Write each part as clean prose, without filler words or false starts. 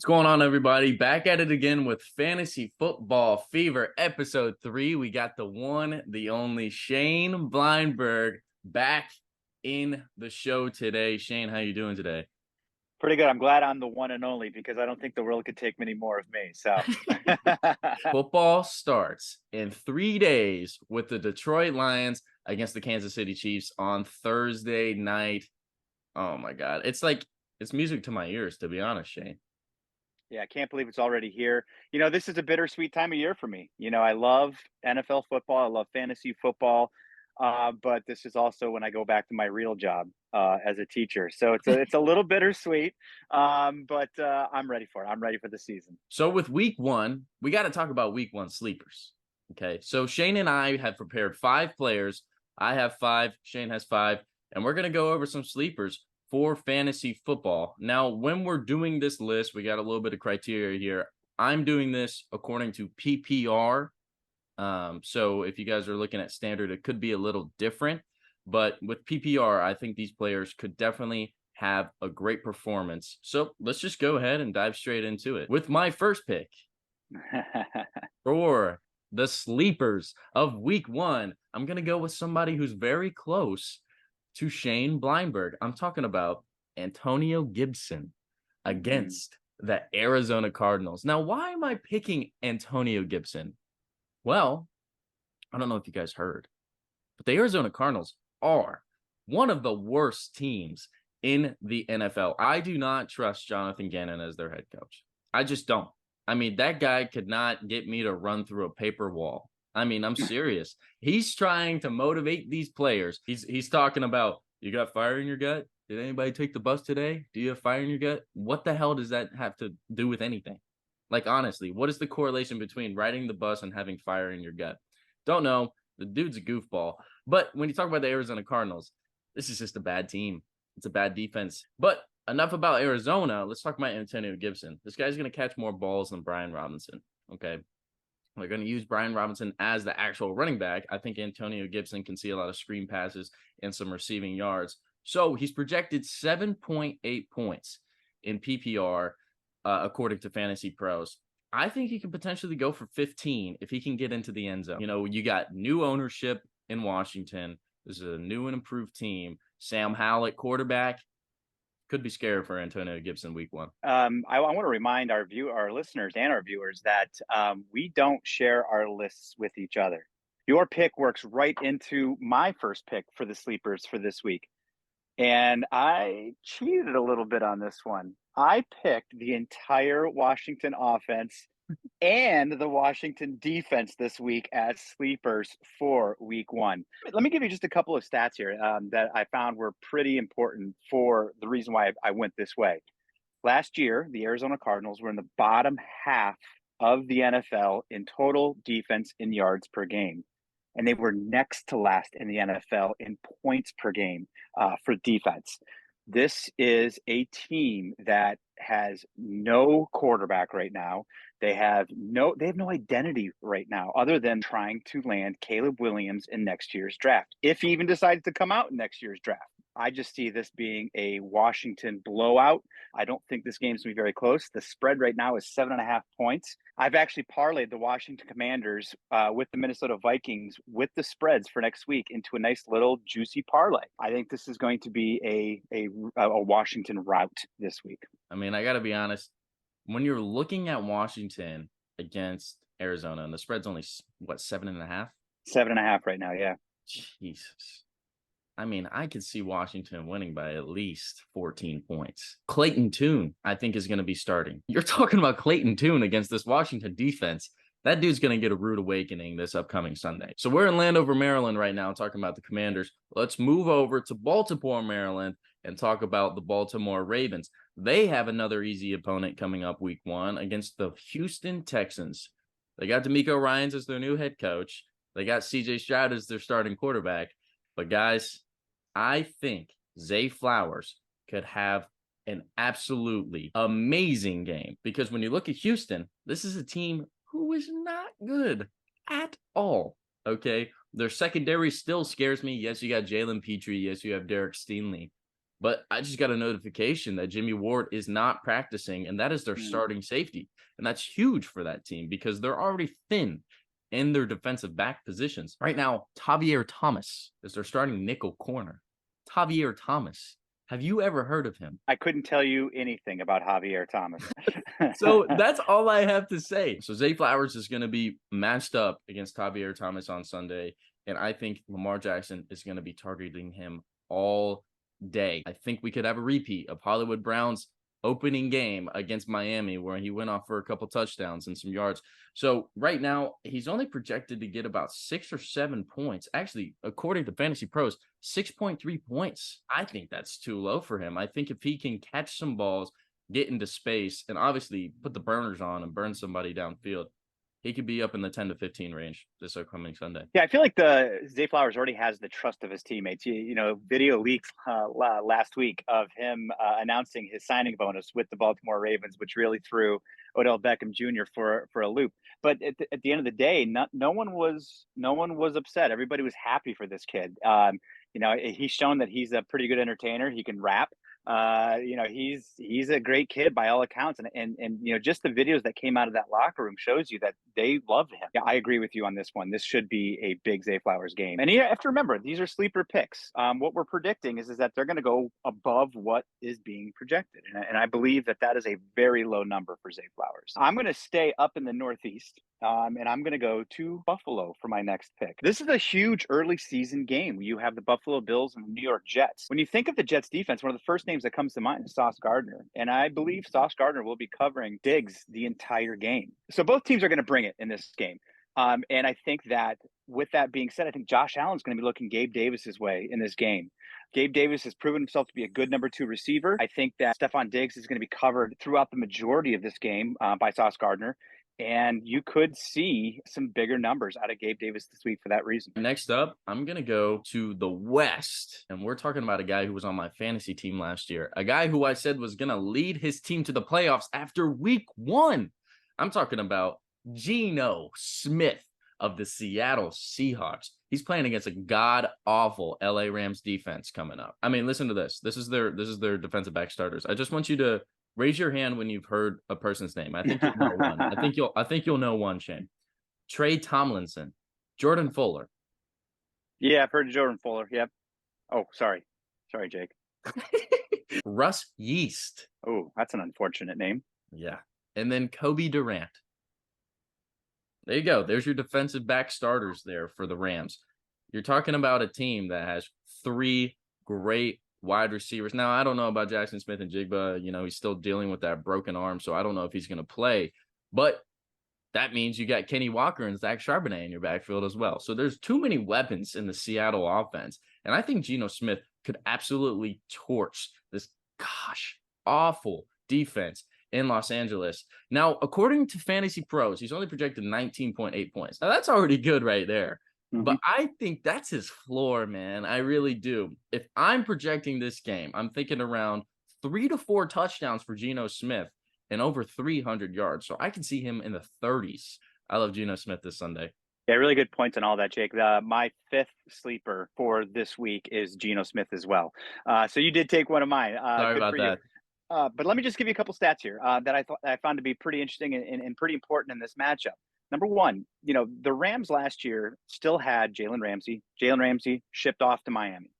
What's going on, everybody? Back at it again with Fantasy Football Fever, episode 3. We got the one, the only Shane Bleyenburg back in the show today. Shane, how you doing today? Pretty good. I'm glad I'm the one and only because I don't think the world could take many more of me. So, Football starts in 3 days with the Detroit Lions against the Kansas City Chiefs on Thursday night. Oh my God. It's music to my ears, to be honest, Shane. yeah, I can't believe it's already here. This is a bittersweet time of year for me. I love NFL football. I love fantasy football. But this is also when I go back to my real job as a teacher. So it's a little bittersweet. But I'm ready for it. I'm ready for the season. So with week one, we got to talk about week one sleepers. Okay. So Shane and I have prepared 5 players. I have 5, Shane has 5, and we're going to go over some sleepers for fantasy football. Now, when we're doing this list, we got a little bit of criteria here. I'm doing this according to PPR. So if you guys are looking at standard, it could be a little different. But with PPR, I think these players could definitely have a great performance. So let's just go ahead and dive straight into it. With my first pick for the sleepers of week one, I'm going to go with somebody who's very close to Shane Bleyenburg. I'm talking about Antonio Gibson against the Arizona Cardinals. Now, why am I picking Antonio Gibson? Well, I don't know if you guys heard, but the Arizona Cardinals are one of the worst teams in the NFL. I do not trust Jonathan Gannon as their head coach. I just don't. I mean, that guy could not get me to run through a paper wall. I mean, I'm serious. He's trying to motivate these players. He's talking about, you got fire in your gut? Did anybody take the bus today? Do you have fire in your gut? What the hell does that have to do with anything? Like, honestly, what is the correlation between riding the bus and having fire in your gut? Don't know. The dude's a goofball. But when you talk about the Arizona Cardinals, this is just a bad team. It's a bad defense. But enough about Arizona. Let's talk about Antonio Gibson. This guy's going to catch more balls than Brian Robinson. Okay. They're going to use Brian Robinson as the actual running back. I think Antonio Gibson can see a lot of screen passes and some receiving yards. So he's projected 7.8 points in PPR, according to Fantasy Pros. I think he can potentially go for 15 if he can get into the end zone. You know, you got new ownership in Washington. This is a new and improved team. Sam Howell at quarterback could be scary for Antonio Gibson week one. I want to remind our listeners, and our viewers that we don't share our lists with each other. Your pick works right into my first pick for the sleepers for this week. And I cheated a little bit on this one. I picked the entire Washington offense and the Washington defense this week as sleepers for week one. Let me give you just a couple of stats here that I found were pretty important for the reason why I went this way. Last year, the Arizona Cardinals were in the bottom half of the NFL in total defense in yards per game. And they were next to last in the NFL in points per game for defense. This is a team that has no quarterback right now. They have no identity right now other than trying to land Caleb Williams in next year's draft. If he even decides to come out in next year's draft. I just see this being a Washington blowout. I don't think this game's going to be very close. The spread right now is 7.5 points. I've actually parlayed the Washington Commanders with the Minnesota Vikings with the spreads for next week into a nice little juicy parlay. I think this is going to be a Washington rout this week. I mean, I got to be honest. When you're looking at Washington against Arizona, and the spread's only, what, 7.5? 7.5 right now, yeah. Jesus. I mean, I could see Washington winning by at least 14 points. Clayton Tune, I think, is going to be starting. You're talking about Clayton Tune against this Washington defense. That dude's going to get a rude awakening this upcoming Sunday. So we're in Landover, Maryland right now talking about the Commanders. Let's move over to Baltimore, Maryland, and talk about the Baltimore Ravens. They have another easy opponent coming up week one against the Houston Texans. They got DeMeco Ryans as their new head coach. They got C.J. Stroud as their starting quarterback. But guys, I think Zay Flowers could have an absolutely amazing game because when you look at Houston, this is a team who is not good at all. Okay. Their secondary still scares me. Yes, you got Jalen Petrie. Yes, you have Derek Stingley. But I just got a notification that Jimmy Ward is not practicing, and that is their Mm. starting safety. And that's huge for that team because they're already thin in their defensive back positions. Right now, Tavier Thomas is their starting nickel corner. Tavier Thomas. Have you ever heard of him? I couldn't tell you anything about Javier Thomas. So that's all I have to say. So Zay Flowers is going to be matched up against Tavier Thomas on Sunday. And I think Lamar Jackson is going to be targeting him all day. I think we could have a repeat of Hollywood Brown's opening game against Miami where he went off for a couple touchdowns and some yards. So right now, he's only projected to get about 6 or 7 points. Actually, according to Fantasy Pros, 6.3 points. I think that's too low for him. I think if he can catch some balls, get into space, and obviously put the burners on and burn somebody downfield, he could be up in the 10 to 15 range this upcoming Sunday. Yeah, I feel like the Zay Flowers already has the trust of his teammates. You know, video leaks last week of him announcing his signing bonus with the Baltimore Ravens, which really threw Odell Beckham Jr. for a loop. But at the end of the day, no one was upset. Everybody was happy for this kid. You know, he's shown that he's a pretty good entertainer. He can rap. You know, he's a great kid by all accounts, and you know, just the videos that came out of that locker room shows you that they loved him. Yeah, I agree with you on this one. This should be a big Zay Flowers game, and you have to remember these are sleeper picks. What we're predicting is that they're going to go above what is being projected, and I believe that is a very low number for Zay Flowers. I'm going to stay up in the Northeast. And I'm going to go to Buffalo for my next pick. This is a huge early season game. You have the Buffalo Bills and the New York Jets. When you think of the Jets defense, one of the first names that comes to mind is Sauce Gardner. And I believe Sauce Gardner will be covering Diggs the entire game. So both teams are going to bring it in this game. And I think that with that being said, I think Josh Allen's going to be looking Gabe Davis's way in this game. Gabe Davis has proven himself to be a good number 2 receiver. I think that Stephon Diggs is going to be covered throughout the majority of this game by Sauce Gardner. And you could see some bigger numbers out of Gabe Davis this week for that reason. Next up, I'm going to go to the West. And we're talking about a guy who was on my fantasy team last year. A guy who I said was going to lead his team to the playoffs after week 1. I'm talking about Geno Smith of the Seattle Seahawks. He's playing against a god-awful LA Rams defense coming up. I mean, listen to this. This is their defensive back starters. I just want you to raise your hand when you've heard a person's name. I think you'll know one. I think you'll know one, Shane. Trey Tomlinson, Jordan Fuller. Yeah, I've heard of Jordan Fuller. Yep. Oh, sorry, Jake. Russ Yeast. Oh, that's an unfortunate name. Yeah. And then Kobe Durant. There you go. There's your defensive back starters there for the Rams. You're talking about a team that has 3 great wide receivers. Now, I don't know about Jackson Smith and Jigba. You know, he's still dealing with that broken arm, so I don't know if he's going to play. But that means you got Kenny Walker and Zach Charbonnet in your backfield as well. So there's too many weapons in the Seattle offense. And I think Geno Smith could absolutely torch this, awful defense in Los Angeles. Now, according to Fantasy Pros, he's only projected 19.8 points. Now, that's already good right there. But I think that's his floor, man. I really do. If I'm projecting this game, I'm thinking around 3 to 4 touchdowns for Geno Smith and over 300 yards. So I can see him in the 30s. I love Geno Smith this Sunday. Yeah, really good points on all that, Jake. My 5th sleeper for this week is Geno Smith as well. So you did take one of mine. Sorry about that. But let me just give you a couple stats here that I found to be pretty interesting and pretty important in this matchup. Number one, you know, the Rams last year still had Jalen Ramsey. Jalen Ramsey shipped off to Miami.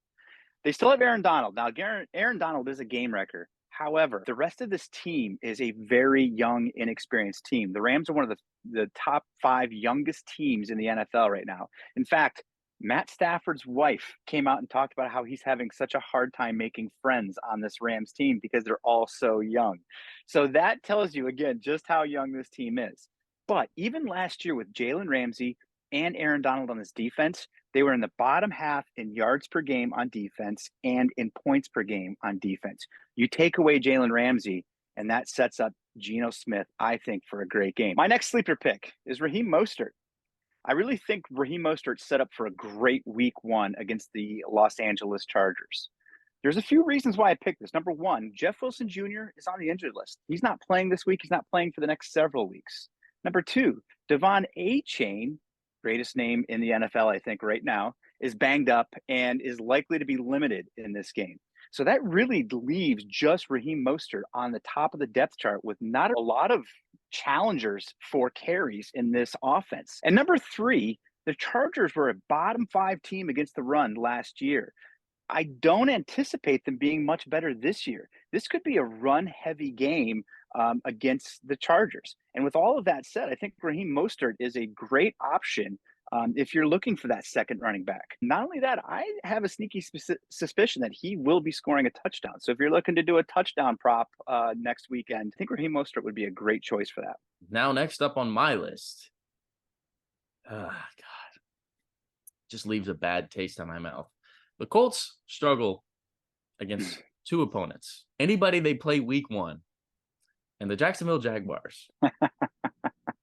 They still have Aaron Donald. Now, Aaron Donald is a game wrecker. However, the rest of this team is a very young, inexperienced team. The Rams are one of the top 5 youngest teams in the NFL right now. In fact, Matt Stafford's wife came out and talked about how he's having such a hard time making friends on this Rams team because they're all so young. So that tells you, again, just how young this team is. But even last year with Jalen Ramsey and Aaron Donald on this defense, they were in the bottom half in yards per game on defense and in points per game on defense. You take away Jalen Ramsey, and that sets up Geno Smith, I think, for a great game. My next sleeper pick is Raheem Mostert. I really think Raheem Mostert's set up for a great week 1 against the Los Angeles Chargers. There's a few reasons why I picked this. Number one, Jeff Wilson Jr. is on the injured list. He's not playing this week. He's not playing for the next several weeks. Number two, Devon A-Chain, greatest name in the NFL, I think, right now, is banged up and is likely to be limited in this game. So that really leaves just Raheem Mostert on the top of the depth chart with not a lot of challengers for carries in this offense. And number three, the Chargers were a bottom five team against the run last year. I don't anticipate them being much better this year. This could be a run heavy game against the Chargers. And with all of that said, I think Raheem Mostert is a great option if you're looking for that second running back. Not only that, I have a sneaky suspicion that he will be scoring a touchdown. So if you're looking to do a touchdown prop next weekend, I think Raheem Mostert would be a great choice for that. Now, next up on my list, God, just leaves a bad taste in my mouth. The Colts struggle against two opponents. Anybody they play week one, and the Jacksonville Jaguars.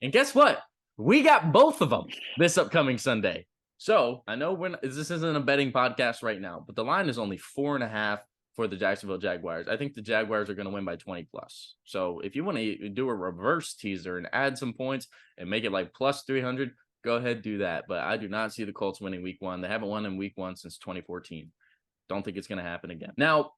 And guess what? We got both of them this upcoming Sunday. So I know this isn't a betting podcast right now, but the line is only 4.5 for the Jacksonville Jaguars. I think the Jaguars are going to win by 20 plus. So if you want to do a reverse teaser and add some points and make it like plus 300, go ahead, do that. But I do not see the Colts winning week one. They haven't won in week one since 2014. Don't think it's going to happen again. Now,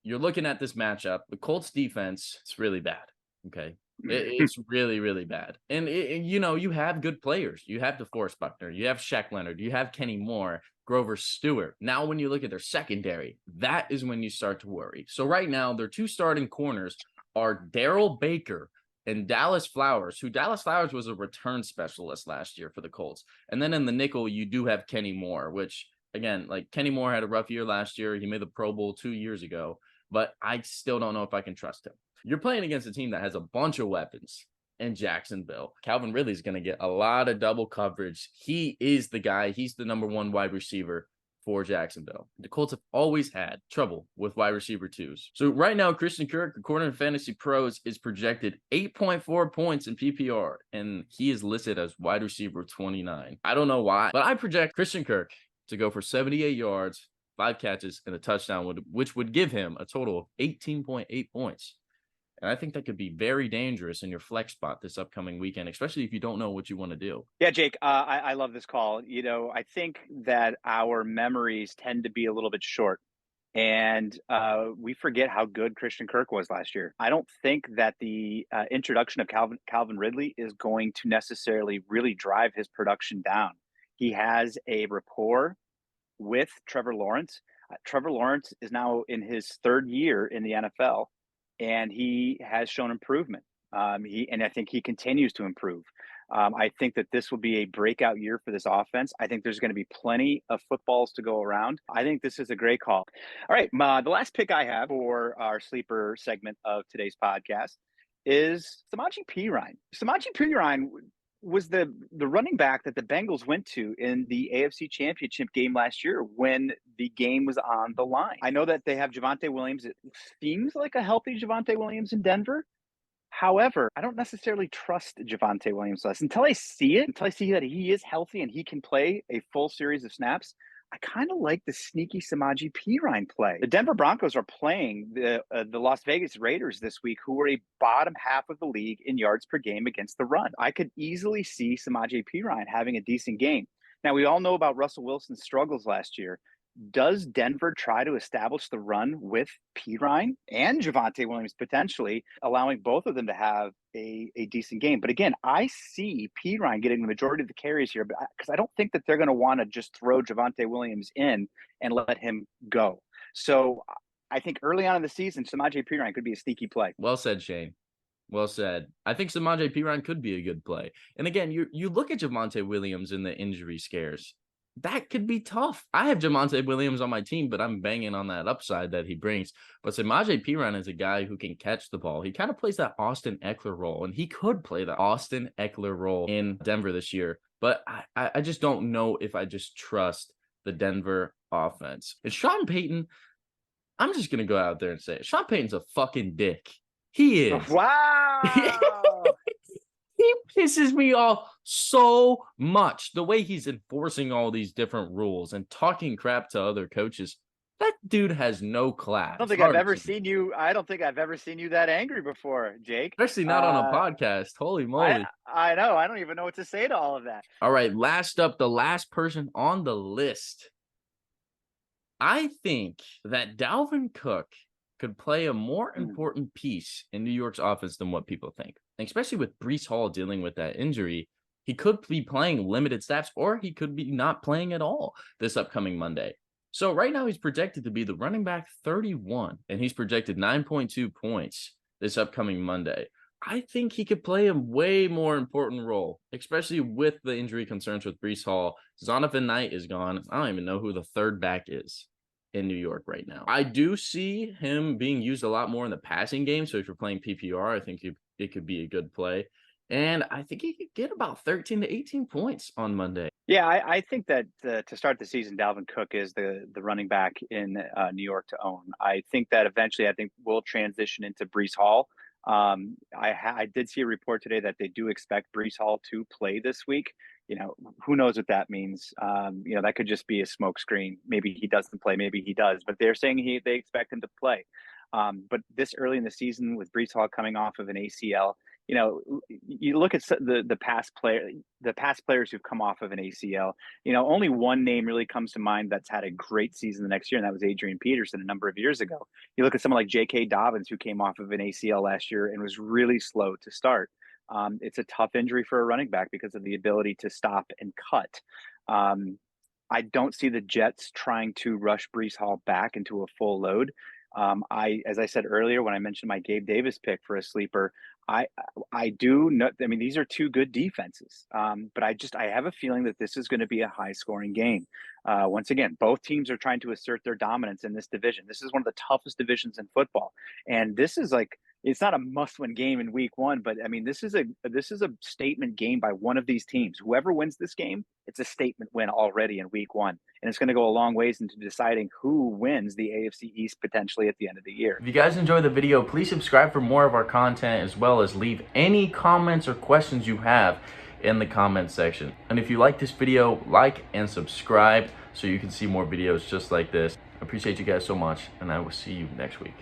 you're looking at this matchup. The Colts defense, it's really bad. Okay. It's really, really bad. And, you have good players. You have DeForest Buckner. You have Shaq Leonard. You have Kenny Moore, Grover Stewart. Now, when you look at their secondary, that is when you start to worry. So right now, their two starting corners are Darrell Baker and Dallas Flowers, who Dallas Flowers was a return specialist last year for the Colts. And then in the nickel, you do have Kenny Moore, which, again, like Kenny Moore had a rough year last year. He made the Pro Bowl 2 years ago, but I still don't know if I can trust him. You're playing against a team that has a bunch of weapons in Jacksonville. Calvin Ridley's going to get a lot of double coverage. He is the guy. He's the number one wide receiver for Jacksonville. The Colts have always had trouble with wide receiver twos. So right now, Christian Kirk, according to Fantasy Pros, is projected 8.4 points in PPR, and he is listed as wide receiver 29. I don't know why, but I project Christian Kirk to go for 78 yards, 5 catches, and a touchdown, which would give him a total of 18.8 points. And I think that could be very dangerous in your flex spot this upcoming weekend, especially if you don't know what you want to do. Yeah, Jake, I love this call. I think that our memories tend to be a little bit short. And we forget how good Christian Kirk was last year. I don't think that the introduction of Calvin Ridley is going to necessarily really drive his production down. He has a rapport with Trevor Lawrence. Trevor Lawrence is now in his third year in the NFL, and he has shown improvement. And I think he continues to improve. I think that this will be a breakout year for this offense. I think there's going to be plenty of footballs to go around. I think this is a great call. All right, the last pick I have for our sleeper segment of today's podcast is Samaje Perine. Samaje Perine was the running back that the Bengals went to in the AFC Championship game last year when the game was on the line. I know that they have Javonte Williams. It seems like a healthy Javonte Williams in Denver. However, I don't necessarily trust Javonte Williams less. Until I see that he is healthy and he can play a full series of snaps, I kind of like the sneaky Samaje Perine play. The Denver Broncos are playing the Las Vegas Raiders this week, who are a bottom half of the league in yards per game against the run. I could easily see Samaje Perine having a decent game. Now, we all know about Russell Wilson's struggles last year. Does Denver try to establish the run with Perine and Javonte Williams, potentially allowing both of them to have a decent game? But again, I see Perine getting the majority of the carries here, because I don't think that they're going to want to just throw Javonte Williams in and let him go. So I think early on in the season, Samaje Perine could be a sneaky play. Well said, Shane. Well said. I think Samaje Perine could be a good play. And again, you look at Javonte Williams in the injury scares. That could be tough. I have Javonte Williams on my team, but I'm banging on that upside that he brings. But Samaje Perine is a guy who can catch the ball. He kind of plays that Austin Eckler role, and he could play the Austin Eckler role in Denver this year. But I just don't know if I just trust the Denver offense. And Sean Payton, I'm just going to go out there and say it. Sean Payton's a fucking dick. He is. Wow. He pisses me off so much. The way he's enforcing all these different rules and talking crap to other coaches. That dude has no class. I don't think I've ever seen you that angry before, Jake. Especially not on a podcast. Holy moly. I know. I don't even know what to say to all of that. All right. Last up, the last person on the list. I think that Dalvin Cook could play a more Mm. important piece in New York's offense than what people think. And especially with Brees Hall dealing with that injury, he could be playing limited snaps or he could be not playing at all this upcoming Monday. So right now he's projected to be the running back 31 and he's projected 9.2 points this upcoming Monday. I think he could play a way more important role, especially with the injury concerns with Brees Hall. Zonovan Knight is gone. I don't even know who the third back is in New York right now. I do see him being used a lot more in the passing game. So if you're playing PPR, I think it could be a good play. And I think he could get about 13 to 18 points on Monday. Yeah, I think that to start the season, Dalvin Cook is the running back in New York to own. I think that eventually, I think we'll transition into Brees Hall. I did see a report today that they do expect Brees Hall to play this week. You know, who knows what that means? You know, that could just be a smokescreen. Maybe he doesn't play, maybe he does, but they're saying they expect him to play. But this early in the season, with Brees Hall coming off of an ACL, you know, you look at the past players who've come off of an ACL. You know, only one name really comes to mind that's had a great season the next year, and that was Adrian Peterson a number of years ago. You look at someone like J.K. Dobbins, who came off of an ACL last year and was really slow to start. It's a tough injury for a running back because of the ability to stop and cut. I don't see the Jets trying to rush Brees Hall back into a full load. As I said earlier, when I mentioned my Gabe Davis pick for a sleeper, I I do know. I mean, these are two good defenses, but I have a feeling that this is going to be a high scoring game. Once again, both teams are trying to assert their dominance in this division. This is one of the toughest divisions in football, and this is like it's not a must win game in week one, but I mean this is a statement game by one of these teams. Whoever wins this game, it's a statement win already in week one, and it's going to go a long ways into deciding who wins the AFC East potentially at the end of the year. If you guys enjoyed the video, please subscribe for more of our content, as well as leave any comments or questions you have in the comments section. And if you like this video, like and subscribe so you can see more videos just like this. I appreciate you guys so much, and I will see you next week.